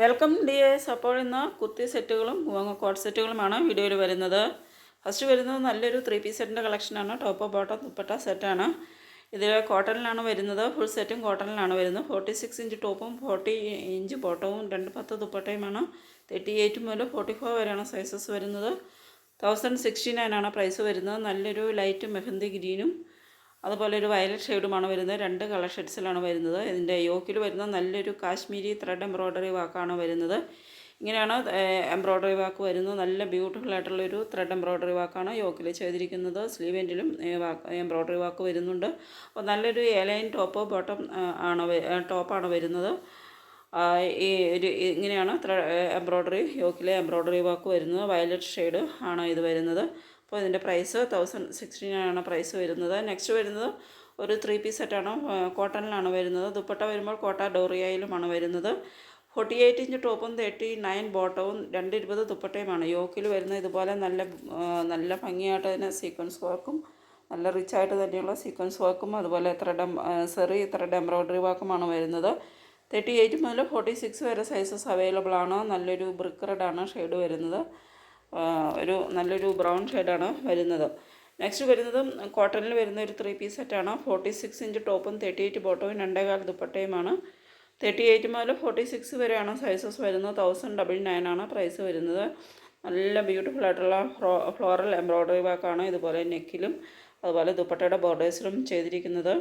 Welcome dears. അപ്പോൾ ഇന്ന് kurti സെറ്റുകളും coat സെറ്റുകളുമാണ് വീഡിയോയിൽ വരുന്നത്. ഫസ്റ്റ് വരുന്നത് നല്ലൊരു 3 പീസ് സെറ്റിൻ്റെ കളക്ഷനാണ്. ടോപ്പ് ബോട്ടം ദുപ്പട്ട സെറ്റാണ്. ഇതിൽ കോട്ടണിലാണ് വരുന്നത്. ഫുൾ സെറ്റും കോട്ടണിലാണ് വരുന്നത്. 46 ഇഞ്ച് ടോപ്പും 40 ഇഞ്ച് ബോട്ടവും 210 ദുപ്പട്ടയുമാണ്. 38 മുതൽ 44 വരെയാണ് സൈസസ് വരുന്നത്. 1069 ആണ് പ്രൈസ് വരുന്നത്. നല്ലൊരു ലൈറ്റ് മെഹന്തി ഗ്രീനും അതുപോലെ ഒരു വയലറ്റ് ഷെയ്ഡുമാണ് വരുന്നത്. 2 കളർ ഷെയ്ഡ്സിലാണ് വരുന്നത്. ഇതിൻ്റെ യോക്കിൽ വരുന്ന നല്ലൊരു കാശ്മീരി ത്രെഡ് എംബ്രോയ്ഡറി വാക്കാണ് വരുന്നത്. ഇങ്ങനെയാണ് എംബ്രോയ്ഡറി വാക്ക് വരുന്നത്. നല്ല ബ്യൂട്ടിഫുൾ ആയിട്ടുള്ളൊരു ത്രെഡ് എംബ്രോയ്ഡറി വാക്കാണ് യോക്കിൽ ചെയ്തിരിക്കുന്നത്. സ്ലീവ് എൻഡിലും എംബ്രോയ്ഡറി വാക്ക് വരുന്നുണ്ട്. അപ്പോൾ നല്ലൊരു എലൈൻ ടോപ്പ് ബോട്ടം ടോപ്പാണ് വരുന്നത്. ഈ ഒരു ഇങ്ങനെയാണ് എംബ്രോയ്ഡറി യോക്കിലെ എംബ്രോയ്ഡറി വാക്ക് വരുന്നത്. വയലറ്റ് ഷെയ്ഡ് ആണ് ഇത് വരുന്നത്. അപ്പോൾ ഇതിൻ്റെ പ്രൈസ് 1069 പ്രൈസ് വരുന്നത്. നെക്സ്റ്റ് വരുന്നത് ഒരു 3 പീസ് സെറ്റാണ്. കോട്ടണിലാണ് വരുന്നത്. ദുപ്പട്ട വരുമ്പോൾ കോട്ട ഡോറിയയിലുമാണ് വരുന്നത്. 48 ഇഞ്ച് ടോപ്പും 39 ബോട്ടവും 220 ദുപ്പട്ടയുമാണ്. യോക്കിൽ വരുന്ന ഇതുപോലെ നല്ല ഭംഗിയായിട്ട് തന്നെ സീക്വൻസ് വർക്കും നല്ല റിച്ചായിട്ട് തന്നെയുള്ള സീക്വൻസ് വർക്കും അതുപോലെ ത്രെഡ് എംബ്രോയ്ഡറി വർക്കുമാണ് വരുന്നത്. 38 മുതൽ 46 വരെ സൈസസ് അവൈലബിൾ ആണ്. നല്ലൊരു ബ്രിക്ക് റെഡാണ് ഷെയ്ഡ് വരുന്നത്. നല്ലൊരു ബ്രൗൺ ഷെയ്ഡാണ് വരുന്നത്. നെക്സ്റ്റ് വരുന്നത് കോട്ടണിൽ വരുന്ന ഒരു 3 പീസ് സെറ്റാണ്. 46 ഇഞ്ച് ടോപ്പും 38 ബോട്ടവും 2.25 ദുപ്പട്ടയുമാണ്. 38 മുതൽ 46 വരെയാണ് സൈസസ് വരുന്നത്. 1099 ആണ് പ്രൈസ് വരുന്നത്. നല്ല ബ്യൂട്ടിഫുൾ ആയിട്ടുള്ള ഫ്ലോറൽ എംബ്രോയ്ഡറി വർക്കാണ് ഇതുപോലെ നെക്കിലും അതുപോലെ ദുപ്പട്ടയുടെ ബോർഡേഴ്സിലും ചെയ്തിരിക്കുന്നത്.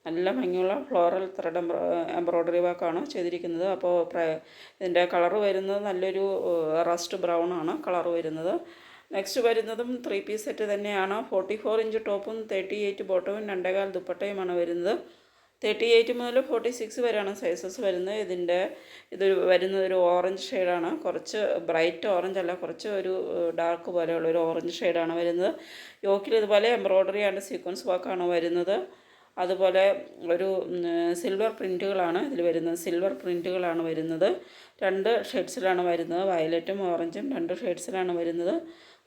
നല്ല ഭംഗിയുള്ള ഫ്ലോറൽ ത്രെഡ് എംബ്രോയ്ഡറി വർക്കാണ് ചെയ്തിരിക്കുന്നത്. അപ്പോൾ ഇതിൻ്റെ കളറ് വരുന്നത് നല്ലൊരു റസ്റ്റ് ബ്രൗൺ ആണ് കളറ് വരുന്നത്. നെക്സ്റ്റ് വരുന്നതും 3 പീസ് സെറ്റ് തന്നെയാണ്. 44 ഇഞ്ച് ടോപ്പും 38 ബോട്ടവും 2.25 ദുപ്പട്ടയുമാണ് വരുന്നത്. 38 മുതൽ 46 വരെയാണ് സൈസസ് വരുന്നത്. ഇത് വരുന്നത് ഒരു ഓറഞ്ച് ഷെയ്ഡാണ്. കുറച്ച് ബ്രൈറ്റ് ഓറഞ്ച് അല്ല, കുറച്ച് ഒരു ഡാർക്ക് പോലെയുള്ള ഒരു ഓറഞ്ച് ഷെയ്ഡാണ് വരുന്നത്. യോക്കിൽ ഇതുപോലെ എംബ്രോയ്ഡറി ആൻഡ് സീക്വൻസ് വർക്കാണ് വരുന്നത്. അതുപോലെ ഒരു സിൽവർ പ്രിൻറ്റുകളാണ് ഇതിൽ വരുന്നത്. സിൽവർ പ്രിൻറ്റുകളാണ് വരുന്നത്. 2 ഷെയ്ഡ്സിലാണ് വരുന്നത്. വയലറ്റും ഓറഞ്ചും 2 ഷെയ്ഡ്സിലാണ് വരുന്നത്.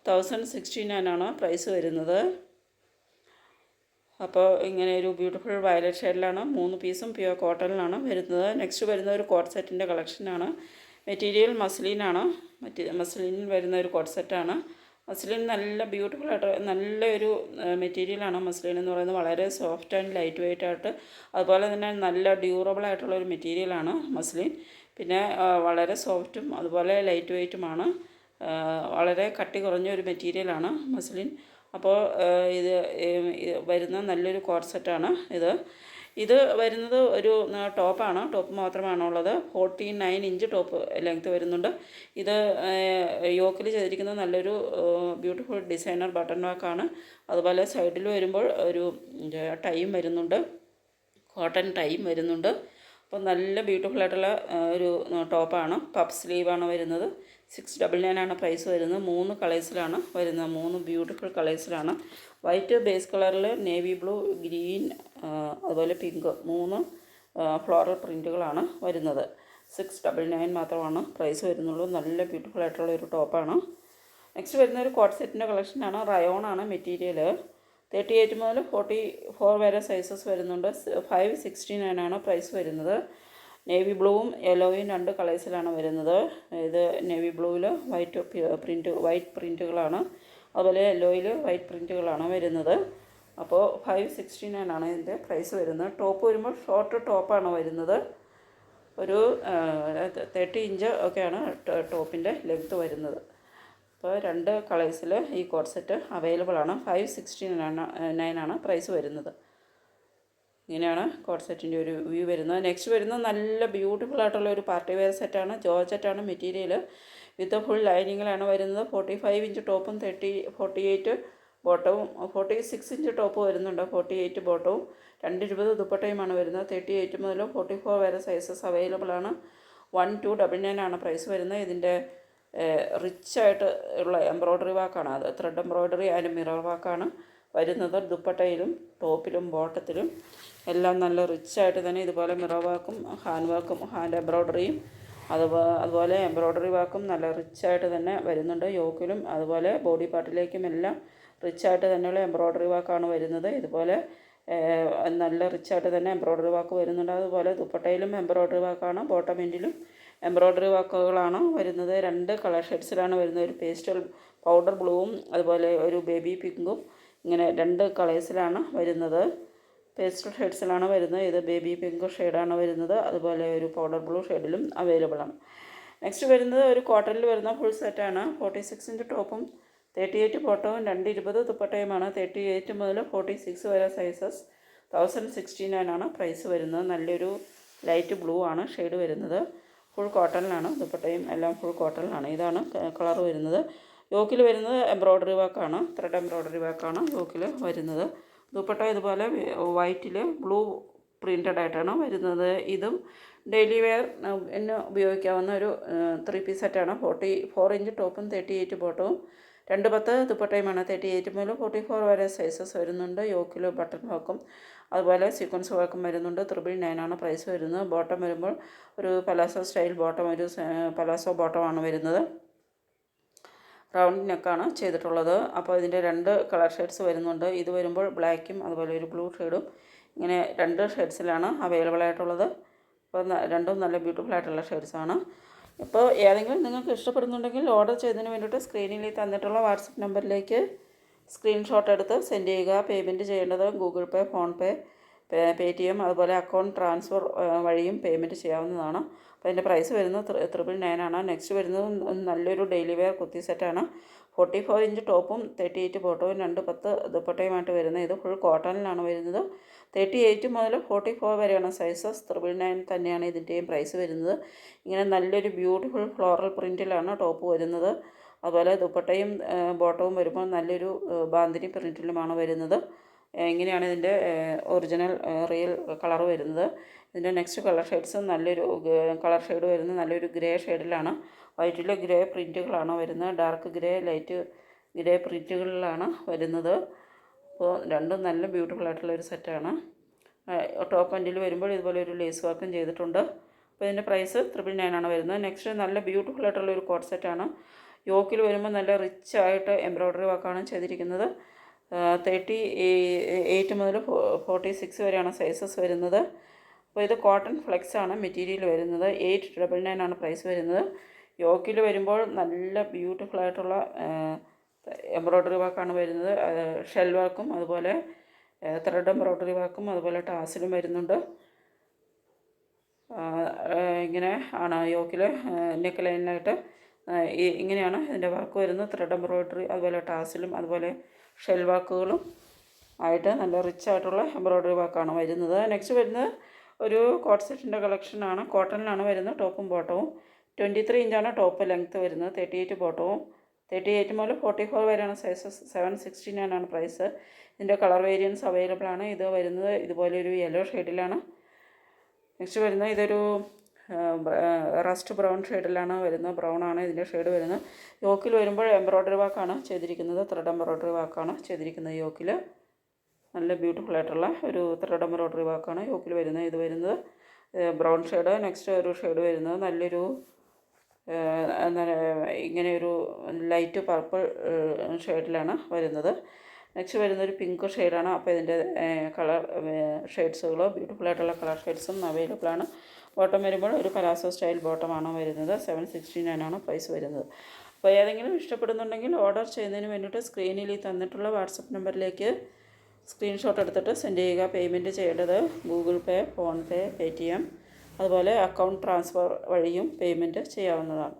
1069 ആണ് പ്രൈസ് വരുന്നത്. അപ്പോൾ ഇങ്ങനെ ഒരു ബ്യൂട്ടിഫുൾ വയലറ്റ് ഷെയ്ഡിലാണ് 3 പീസും പ്യുവർ കോട്ടണിലാണ് വരുന്നത്. നെക്സ്റ്റ് വരുന്ന ഒരു കോട്ട് സെറ്റിൻ്റെ കളക്ഷനാണ്. മെറ്റീരിയൽ മസ്ലിനാണ്. മസ്ലിനിൽ വരുന്ന ഒരു കോട്ട് സെറ്റാണ്. മസ്ലിൻ നല്ല ബ്യൂട്ടിഫുൾ ആയിട്ട് നല്ലൊരു മെറ്റീരിയലാണ്. മസ്ലിൻ എന്ന് പറയുന്നത് വളരെ സോഫ്റ്റ് ആൻഡ് ലൈറ്റ് വെയ്റ്റ് ആയിട്ട് അതുപോലെ തന്നെ നല്ല ഡ്യൂറബിൾ ആയിട്ടുള്ളൊരു മെറ്റീരിയലാണ് മസ്ലിൻ. പിന്നെ വളരെ സോഫ്റ്റും അതുപോലെ ലൈറ്റ് വെയ്റ്റുമാണ്. വളരെ കട്ടി കുറഞ്ഞ ഒരു മെറ്റീരിയലാണ് മസ്ലിൻ. അപ്പോൾ ഇത് വരുന്ന നല്ലൊരു കോട്ട് സെറ്റാണ് ഇത് വരുന്നത് ഒരു ടോപ്പാണ്. ടോപ്പ് മാത്രമാണുള്ളത്. 49 ഇഞ്ച് ടോപ്പ് ലെങ്ത്ത് വരുന്നുണ്ട്. ഇത് യോക്കിൽ ചെയ്തിരിക്കുന്നത് നല്ലൊരു ബ്യൂട്ടിഫുൾ ഡിസൈനർ ബട്ടൺ വർക്കാണ്. അതുപോലെ സൈഡിൽ വരുമ്പോൾ ഒരു ടൈം വരുന്നുണ്ട്, കോട്ടൺ ടൈം വരുന്നുണ്ട്. അപ്പോൾ നല്ല ബ്യൂട്ടിഫുൾ ആയിട്ടുള്ള ഒരു ടോപ്പാണ്. പഫ് സ്ലീവാണ് വരുന്നത്. 699 ആണ് പ്രൈസ് വരുന്നത്. 3 കളേഴ്സിലാണ് വരുന്നത്. 3 ബ്യൂട്ടിഫുൾ കളേഴ്സിലാണ്. വൈറ്റ് ബേസ് കളറിൽ നേവി ബ്ലൂ, ഗ്രീൻ അതുപോലെ പിങ്ക് 3 ഫ്ലോറൽ പ്രിൻറ്റുകളാണ് വരുന്നത്. 699 മാത്രമാണ് പ്രൈസ് വരുന്നുള്ളൂ. നല്ല ബ്യൂട്ടിഫുൾ ആയിട്ടുള്ള ഒരു ടോപ്പാണ്. നെക്സ്റ്റ് വരുന്ന ഒരു കോട്ട് സെറ്റിൻ്റെ കളക്ഷനാണ്. റയോണാണ് മെറ്റീരിയൽ. 38 മുതൽ 44 വരെ സൈസസ് വരുന്നുണ്ട്. 569 ആണ് പ്രൈസ് വരുന്നത്. നേവി ബ്ലൂവും യെല്ലോയും 2 കളേഴ്സിലാണ് വരുന്നത്. ഇത് നേവി ബ്ലൂവിൽ വൈറ്റ് പ്രിൻറ്റുകളാണ്. അതുപോലെ യെല്ലോയിൽ വൈറ്റ് പ്രിൻറ്റുകളാണ് വരുന്നത്. അപ്പോൾ 569 ആണ് ഇതിൻ്റെ പ്രൈസ് വരുന്നത്. ടോപ്പ് വരുമ്പോൾ ഷോർട്ട് ടോപ്പാണ് വരുന്നത്. ഒരു 30 ഇഞ്ച് ഒക്കെയാണ് ടോപ്പിൻ്റെ ലെങ്ത്ത് വരുന്നത്. അപ്പോൾ 2 കളേഴ്സിൽ ഈ കോട്ട് സെറ്റ് അവൈലബിൾ ആണ്. 569 ആണ് പ്രൈസ് വരുന്നത്. ഇങ്ങനെയാണ് കോട്ട് സെറ്റിൻ്റെ ഒരു വ്യൂ വരുന്നത്. നെക്സ്റ്റ് വരുന്നത് നല്ല ബ്യൂട്ടിഫുൾ ആയിട്ടുള്ള ഒരു പാർട്ടി വെയർ സെറ്റാണ്. ജോർജറ്റാണ് മെറ്റീരിയൽ. വിത്ത് ഫുൾ ലൈനിങ്ങിലാണ് വരുന്നത്. 45 ഇഞ്ച് ടോപ്പും 48 ബോട്ടവും 46 ഇഞ്ച് ടോപ്പ് വരുന്നുണ്ട്. 48 ബോട്ടവും 220 ദുപ്പട്ടയുമാണ് വരുന്നത്. 38 മുതൽ 44 വരെ സൈസസ് അവൈലബിൾ ആണ്. 1299 ആണ് പ്രൈസ് വരുന്നത്. ഇതിൻ്റെ റിച്ചായിട്ട് ഉള്ള എംബ്രോയ്ഡറി വർക്കാണ്. അത് ത്രെഡ് എംബ്രോയ്ഡറി ആൻഡ് മിറർ വർക്കാണ് വരുന്നത്. ദുപ്പട്ടയിലും ടോപ്പിലും ബോട്ടത്തിലും എല്ലാം നല്ല റിച്ചായിട്ട് തന്നെ ഇതുപോലെ മിറർ വർക്കും ഹാൻഡ് എംബ്രോയ്ഡറിയും അതുപോലെ എംബ്രോയ്ഡറി വർക്കും നല്ല റിച്ചായിട്ട് തന്നെ വരുന്നുണ്ട്. യോക്കിലും അതുപോലെ ബോഡി പാർട്ടിലേക്കും എല്ലാം റിച്ചായിട്ട് തന്നെയുള്ള എംബ്രോയ്ഡറി വർക്കാണ് വരുന്നത്. ഇതുപോലെ നല്ല റിച്ചായിട്ട് തന്നെ എംബ്രോയ്ഡറി വർക്ക് വരുന്നുണ്ട്. അതുപോലെ ദുപ്പട്ടയിലും എംബ്രോയ്ഡറി വർക്കാണ്. ബോട്ടം എൻഡിലും എംബ്രോയ്ഡറി വർക്കുകളാണ് വരുന്നത്. 2 കളർ ഷെയ്ഡ്സിലാണ് വരുന്നത്. ഒരു പേസ്റ്റൽ പൗഡർ ബ്ലൂവും അതുപോലെ ഒരു ബേബി പിങ്കും, ഇങ്ങനെ 2 കളേഴ്സിലാണ് വരുന്നത്. പേസ്റ്റൽ ഷെയ്ഡ്സിലാണ് വരുന്നത്. ഇത് ബേബി പിങ്ക് ഷെയ്ഡാണ് വരുന്നത്. അതുപോലെ ഒരു പൗഡർ ബ്ലൂ ഷെയ്ഡിലും അവൈലബിൾ ആണ്. നെക്സ്റ്റ് വരുന്നത് ഒരു കോട്ടണിൽ വരുന്ന ഫുൾ സെറ്റാണ്. 46 ഇഞ്ച് ടോപ്പും 38 ബോട്ടവും 220 ദുപ്പട്ടയുമാണ്. 38 മുതൽ 46 വരെ സൈസസ്. 1069 ആണ് പ്രൈസ് വരുന്നത്. നല്ലൊരു ലൈറ്റ് ബ്ലൂ ആണ് ഷെയ്ഡ് വരുന്നത്. ഫുൾ കോട്ടണിലാണ്. ദുപ്പട്ടയും എല്ലാം ഫുൾ കോട്ടണിലാണ്. ഇതാണ് കളർ വരുന്നത്. യോക്കിൽ വരുന്നത് എംബ്രോയ്ഡറി വർക്കാണ്. ത്രെഡ് എംബ്രോയ്ഡറി വർക്കാണ് യോക്കിൽ വരുന്നത്. ദുപ്പട്ട ഇതുപോലെ വൈറ്റിൽ ബ്ലൂ പ്രിൻ്റഡ് ആയിട്ടാണ് വരുന്നത്. ഇതും ഡെയിലി വെയർ ഉപയോഗിക്കാവുന്ന ഒരു 3 പീസ് സെറ്റാണ്. 44 ഇഞ്ച് ടോപ്പും 38 ബോട്ടവും 210 ദുപ്പട്ടയുമാണ്. 38 മുതൽ 44 വരെ സൈസസ് വരുന്നുണ്ട്. യോക്കിൽ ബട്ടൺ വർക്കും അതുപോലെ സീക്വൻസ് വർക്കും വരുന്നുണ്ട്. 999 ആണ് പ്രൈസ് വരുന്നത്. ബോട്ടം വരുമ്പോൾ ഒരു പലാസോ സ്റ്റൈൽ ബോട്ടം, ഒരു പലാസോ ബോട്ടമാണ് വരുന്നത്. റൗണ്ട് നെക്കാണ് ചെയ്തിട്ടുള്ളത്. അപ്പോൾ ഇതിൻ്റെ 2 കളർ ഷെയ്ഡ്സ് വരുന്നുണ്ട്. ഇത് വരുമ്പോൾ ബ്ലാക്കും അതുപോലെ ഒരു ബ്ലൂ ഷെയ്ഡും, ഇങ്ങനെ 2 ഷെയ്ഡ്സിലാണ് അവൈലബിൾ ആയിട്ടുള്ളത്. അപ്പോൾ രണ്ടും നല്ല ബ്യൂട്ടിഫുൾ ആയിട്ടുള്ള ഷെയ്ഡ്സാണ്. ഇപ്പോൾ ഏതെങ്കിലും നിങ്ങൾക്ക് ഇഷ്ടപ്പെടുന്നുണ്ടെങ്കിൽ ഓർഡർ ചെയ്തതിന് വേണ്ടിയിട്ട് സ്ക്രീനിൽ തന്നിട്ടുള്ള വാട്സപ്പ് നമ്പറിലേക്ക് സ്ക്രീൻഷോട്ട് എടുത്ത് സെൻഡ് ചെയ്യുക. പേയ്മെൻറ്റ് ചെയ്യേണ്ടത് ഗൂഗിൾ പേ, ഫോൺ പേ, പേടിഎം അതുപോലെ അക്കൗണ്ട് ട്രാൻസ്ഫർ വഴിയും പേയ്മെൻറ്റ് ചെയ്യാവുന്നതാണ്. അപ്പോൾ അതിൻ്റെ പ്രൈസ് വരുന്നത് 999 ആണ്. നെക്സ്റ്റ് വരുന്നത് നല്ലൊരു ഡെയിലി വെയർ കുർത്തി സെറ്റാണ്. 44 ഇഞ്ച് ടോപ്പും 38 ബോട്ടവും 210 ദുപ്പട്ടയുമായിട്ട് വരുന്നത്. ഇത് ഫുൾ കോട്ടണിലാണ് വരുന്നത്. 38 മുതൽ 44 വരെയാണ് സൈസസ്. 999 തന്നെയാണ് ഇതിൻ്റെയും പ്രൈസ് വരുന്നത്. ഇങ്ങനെ നല്ലൊരു ബ്യൂട്ടിഫുൾ ഫ്ലോറൽ പ്രിൻറ്റിലാണ് ടോപ്പ് വരുന്നത്. അതുപോലെ ദുപ്പട്ടയും ബോട്ടവും വരുമ്പോൾ നല്ലൊരു ബാന്തിനി പ്രിൻറ്റിലുമാണ് വരുന്നത്. ഇങ്ങനെയാണ് ഇതിൻ്റെ ഒറിജിനൽ റിയൽ കളർ വരുന്നത്. ഇതിൻ്റെ നെക്സ്റ്റ് കളർ ഷെയ്ഡ്സ് നല്ലൊരു കളർ ഷെയ്ഡ് വരുന്നത് നല്ലൊരു ഗ്രേ ഷെയ്ഡിലാണ്. വൈറ്റിൽ ഗ്രേ പ്രിൻറ്റുകളാണ് വരുന്നത്. ഡാർക്ക് ഗ്രേ, ലൈറ്റ് ഗ്രേ പ്രിൻറ്റുകളിലാണ് വരുന്നത്. അപ്പോൾ രണ്ടും നല്ല ബ്യൂട്ടിഫുൾ ആയിട്ടുള്ളൊരു സെറ്റാണ്. ടോപ്പ് എൻഡിൽ വരുമ്പോൾ ഇതുപോലെ ഒരു ലേസ് വർക്കും ചെയ്തിട്ടുണ്ട്. അപ്പോൾ ഇതിൻ്റെ പ്രൈസ് 999 ആണ് വരുന്നത്. നെക്സ്റ്റ് നല്ല ബ്യൂട്ടിഫുൾ ആയിട്ടുള്ളൊരു കോട്ട് സെറ്റാണ്. യോക്കിൽ വരുമ്പോൾ നല്ല റിച്ച് ആയിട്ട് എംബ്രോയ്ഡറി വർക്കാണ് ചെയ്തിരിക്കുന്നത്. 38 മുതൽ 46 വരെയാണ് സൈസസ് വരുന്നത്. അപ്പോൾ ഇത് കോട്ടൺ ഫ്ലെക്സ് ആണ് മെറ്റീരിയൽ വരുന്നത്. 899 ആണ് പ്രൈസ് വരുന്നത്. യോക്കിൽ വരുമ്പോൾ നല്ല ബ്യൂട്ടിഫുൾ ആയിട്ടുള്ള എംബ്രോയ്ഡറി വർക്കാണ് വരുന്നത്. ഷെൽ വർക്കും അതുപോലെ ത്രെഡ് എംബ്രോയ്ഡറി വർക്കും അതുപോലെ ടാസിലും വരുന്നുണ്ട്. ഇങ്ങനെ ആണ് യോക്കിൽ നെക്ക് ലൈനിലായിട്ട് ഇങ്ങനെയാണ് ഇതിൻ്റെ വർക്ക് വരുന്നത്. ത്രെഡ് എംബ്രോയ്ഡറി അതുപോലെ ടാസിലും അതുപോലെ ഷെൽ വർക്കുകളും ആയിട്ട് നല്ല റിച്ച് ആയിട്ടുള്ള എംബ്രോയ്ഡറി വർക്കാണ് വരുന്നത്. നെക്സ്റ്റ് വരുന്നത് ഒരു കോട്ട് സെറ്റിൻ്റെ കളക്ഷനാണ്. കോട്ടണിലാണ് വരുന്നത്. ടോപ്പും ബോട്ടവും 23 ഇഞ്ചാണ് ടോപ്പ് ലെങ്ത്ത് വരുന്നത്. 38 ബോട്ടവും 38 മുതൽ 44 വരെയാണ് സൈസസ്. 769 ആണ് പ്രൈസ്. ഇതിൻ്റെ കളർ വേരിയൻസ് അവൈലബിൾ ആണ്. ഇത് വരുന്നത് ഇതുപോലെ ഒരു യെല്ലോ ഷെയ്ഡിലാണ്. നെക്സ്റ്റ് വരുന്നത് ഇതൊരു റസ്റ്റ് ബ്രൗൺ ഷെയ്ഡിലാണ് വരുന്നത്. ബ്രൗൺ ആണ് ഇതിൻ്റെ ഷെയ്ഡ് വരുന്നത്. യോക്കിൽ വരുമ്പോൾ എംബ്രോയ്ഡറി വർക്കാണ് ചെയ്തിരിക്കുന്നത്. ത്രെഡ് എംബ്രോയ്ഡറി വർക്കാണ് ചെയ്തിരിക്കുന്നത്. യോക്കിൽ നല്ല ബ്യൂട്ടിഫുൾ ആയിട്ടുള്ള ഒരു ത്രെഡ് എംബ്രോയ്ഡറി വർക്കാണ് യോക്കിൽ വരുന്നത്. ഇത് വരുന്നത് ബ്രൗൺ ഷെയ്ഡ്. നെക്സ്റ്റ് ഒരു ഷെയ്ഡ് വരുന്നത് നല്ലൊരു ഇങ്ങനെ ഒരു ലൈറ്റ് പർപ്പിൾ ഷെയ്ഡിലാണ് വരുന്നത്. നെക്സ്റ്റ് വരുന്നൊരു പിങ്ക് ഷെയ്ഡാണ്. അപ്പോൾ ഇതിൻ്റെ കളർ ഷെയ്ഡ്സുകൾ ബ്യൂട്ടിഫുൾ ആയിട്ടുള്ള കളർ ഷെയ്ഡ്സും അവൈലബിൾ ആണ്. ബോട്ടം വരുമ്പോൾ ഒരു പലാസോ സ്റ്റൈൽ ബോട്ടമാണ് വരുന്നത്. 769 ആണ് പ്രൈസ് വരുന്നത്. അപ്പോൾ ഏതെങ്കിലും ഇഷ്ടപ്പെടുന്നുണ്ടെങ്കിൽ ഓർഡർ ചെയ്യുന്നതിന് വേണ്ടിയിട്ട് സ്ക്രീനിൽ തന്നിട്ടുള്ള വാട്സപ്പ് നമ്പറിലേക്ക് സ്ക്രീൻഷോട്ട് എടുത്തിട്ട് സെൻഡ് ചെയ്യുക. പേയ്മെൻറ്റ് ചെയ്യേണ്ടത് ഗൂഗിൾ പേ, ഫോൺ പേ, പേടിഎം അതുപോലെ അക്കൗണ്ട് ട്രാൻസ്ഫർ വഴിയും പേയ്മെൻറ്റ് ചെയ്യാവുന്നതാണ്.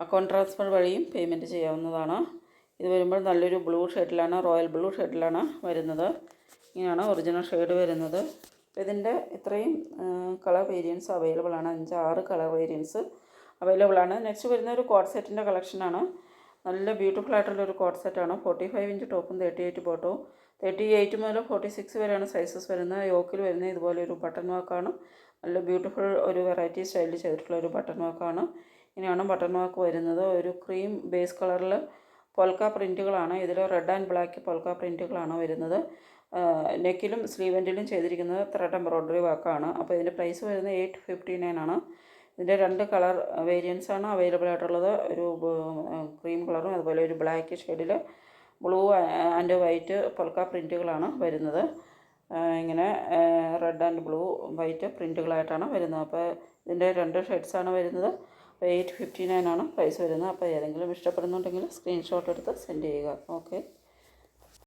അക്കൗണ്ട് ട്രാൻസ്ഫർ വഴിയും പേയ്മെൻറ്റ് ചെയ്യാവുന്നതാണ്. ഇത് വരുമ്പോൾ നല്ലൊരു ബ്ലൂ ഷെയ്ഡിലാണ്, റോയൽ ബ്ലൂ ഷെയ്ഡിലാണ് വരുന്നത്. ഇങ്ങനെയാണ് ഒറിജിനൽ ഷെയ്ഡ് വരുന്നത്. അപ്പോൾ ഇതിൻ്റെ ഇത്രയും കളർ വേരിയൻസ് അവൈലബിൾ ആണ്. 5-6 കളർ വേരിയൻസ് അവൈലബിൾ ആണ്. നെക്സ്റ്റ് വരുന്ന ഒരു കോട്ട് സെറ്റിൻ്റെ കളക്ഷനാണ്. നല്ല ബ്യൂട്ടിഫുൾ ആയിട്ടുള്ളൊരു കോട്ട് സെറ്റാണ്. 45 ഇഞ്ച് ടോപ്പും 38 ബോട്ടവും 38 മുതൽ 46 വരെയാണ് സൈസസ് വരുന്നത്. യോക്കിൽ വരുന്നത് ഇതുപോലെ ഒരു ബട്ടൺ വർക്കാണ്. നല്ല ബ്യൂട്ടിഫുൾ ഒരു വെറൈറ്റി സ്റ്റൈലിൽ ചെയ്തിട്ടുള്ള ഒരു ബട്ടൺ വർക്കാണ്. ഇങ്ങനെയാണ് ബട്ടൺ വർക്ക് വരുന്നത്. ഒരു ക്രീം ബേസ് കളറിൽ പൊൽക്ക പ്രിൻറ്റുകളാണ്. ഇതിൽ റെഡ് ആൻഡ് ബ്ലാക്ക് പൊൽക്ക പ്രിൻറ്റുകളാണ് വരുന്നത്. നെക്കിലും സ്ലീവെൻറ്റിലും ചെയ്തിരിക്കുന്നത് ത്രെഡ് എംബ്രോയ്ഡറി വർക്കാണ്. അപ്പോൾ ഇതിൻ്റെ പ്രൈസ് വരുന്നത് 859 ആണ്. ഇതിൻ്റെ 2 കളർ വേരിയൻസ് ആണ് അവൈലബിൾ ആയിട്ടുള്ളത്. ഒരു ക്രീം കളറും അതുപോലെ ഒരു ബ്ലാക്ക് ഷെയ്ഡിൽ ബ്ലൂ ആൻഡ് വൈറ്റ് പൊൽക്ക പ്രിൻറ്റുകളാണ് വരുന്നത്. ഇങ്ങനെ റെഡ് ആൻഡ് ബ്ലൂ വൈറ്റ് പ്രിൻറ്റുകളായിട്ടാണ് വരുന്നത്. അപ്പോൾ ഇതിൻ്റെ 2 ഷെയ്ഡ്സാണ് വരുന്നത്. അപ്പോൾ 859 ആണ് പ്രൈസ് വരുന്നത്. അപ്പോൾ ഏതെങ്കിലും ഇഷ്ടപ്പെടുന്നുണ്ടെങ്കിൽ സ്ക്രീൻഷോട്ട് എടുത്ത് സെൻഡ് ചെയ്യുക. ഓക്കെ.